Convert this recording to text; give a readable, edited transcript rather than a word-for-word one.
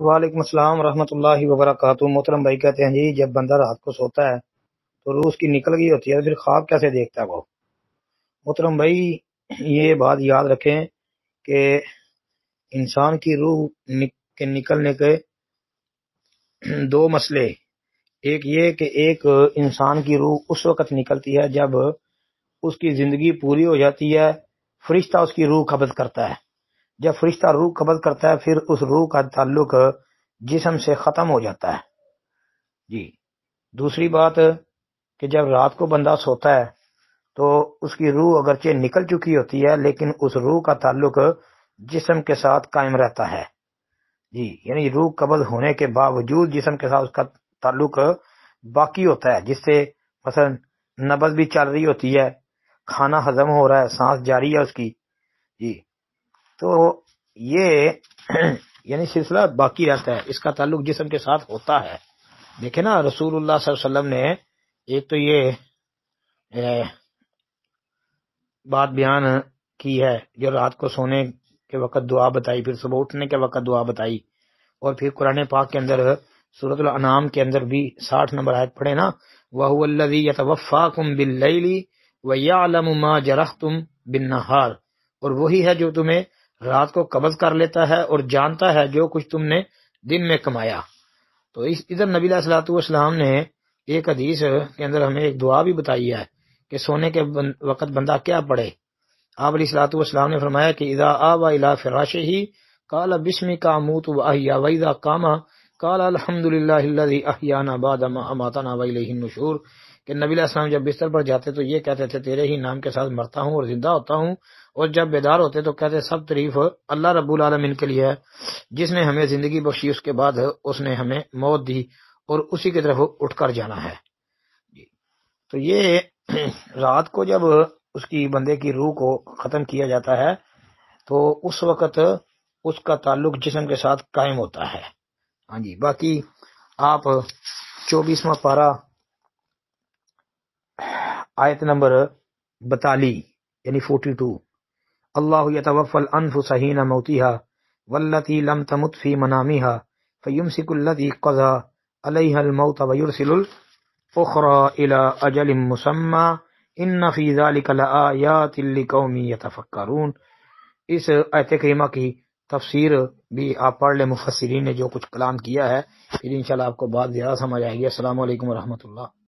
وعلیکم السلام ورحمۃ اللہ وبرکاتہ۔ محترم بھائی کہتے ہیں جی جب بندہ رات کو سوتا ہے تو روح اس کی نکل گئی ہوتی ہے، پھر خواب کیسے دیکھتا ہے وہ؟ محترم بھائی یہ بات یاد رکھیں کہ انسان کی روح کے نکلنے کے دو مسئلے، ایک یہ کہ ایک انسان کی روح اس وقت نکلتی ہے جب اس کی زندگی پوری ہو جاتی ہے، فرشتہ اس کی روح قبض کرتا ہے۔ جب فرشتہ روح قبض کرتا ہے پھر اس روح کا تعلق جسم سے ختم ہو جاتا ہے جی۔ دوسری بات کہ جب رات کو بندہ سوتا ہے تو اس کی روح اگرچہ نکل چکی ہوتی ہے لیکن اس روح کا تعلق جسم کے ساتھ قائم رہتا ہے جی، یعنی روح قبض ہونے کے باوجود جسم کے ساتھ اس کا تعلق باقی ہوتا ہے، جس سے مثلا نبض بھی چل رہی ہوتی ہے، کھانا ہضم ہو رہا ہے، سانس جاری ہے اس کی جی۔ تو یہ یعنی سلسلہ باقی رہتا ہے، اس کا تعلق جسم کے ساتھ ہوتا ہے۔ دیکھیں نا رسول اللہ صلی اللہ علیہ وسلم نے ایک تو یہ بات بیان کی ہے جو رات کو سونے کے وقت دعا بتائی، پھر صبح اٹھنے کے وقت دعا بتائی، اور پھر قرآن پاک کے اندر سورۃ الانعام کے اندر بھی 60 نمبر آیت پڑھے نا، وَهُوَ الَّذِي يَتَوَفَّاكُمْ بِاللَّيْلِ وَيَعْلَمُ مَا جَرَحْتُمْ بِالنَّهَارِ، اور وہی ہے جو تمہیں رات کو قبض کر لیتا ہے اور جانتا ہے جو کچھ تم نے دن میں کمایا۔ تو ادھر نبی علیہ الصلوۃ والسلام نے ایک حدیث کے اندر ہمیں ایک دعا بھی بتائی ہے کہ سونے کے وقت بندہ کیا پڑھے۔ آپ علیہ الصلوۃ والسلام نے فرمایا کہ اذا آوى الى فراشه قال بسمك اموت واحيا واذا قام قال الحمد لله الذي احيانا بعد ما اماتنا واليه النشور، کہ نبی علیہ السلام جب بستر پر جاتے تو یہ کہتے تھے تیرے ہی نام کے ساتھ مرتا ہوں اور زندہ ہوتا ہوں، اور جب بیدار ہوتے تو کہتے سب تعریف اللہ رب العالمین کے لیے ہے جس نے ہمیں زندگی بخشی، اس کے بعد اس نے ہمیں موت دی اور اسی کی طرف اٹھ کر جانا ہے جی۔ تو یہ رات کو جب اس کی بندے کی روح کو ختم کیا جاتا ہے تو اس وقت اس کا تعلق جسم کے ساتھ قائم ہوتا ہے ہاں جی۔ باقی آپ 24واں پارہ آیت نمبر 42 یعنی 42، اللہ یتوفی الانفس حین موتها والتی لم تمت فی منامها فیمسک التی قضى علیها الموت ویرسل الاخرى الى اجل مسمى ان فی ذلک لآیات لقوم یتفکرون۔ اس آیت کریمہ کی تفسیر بھی آپ پڑھ لیں، مفسرین نے جو کچھ کلام کیا ہے، پھر انشاءاللہ آپ کو بات زیادہ سمجھ آئے گی۔ السلام علیکم ورحمۃ اللہ۔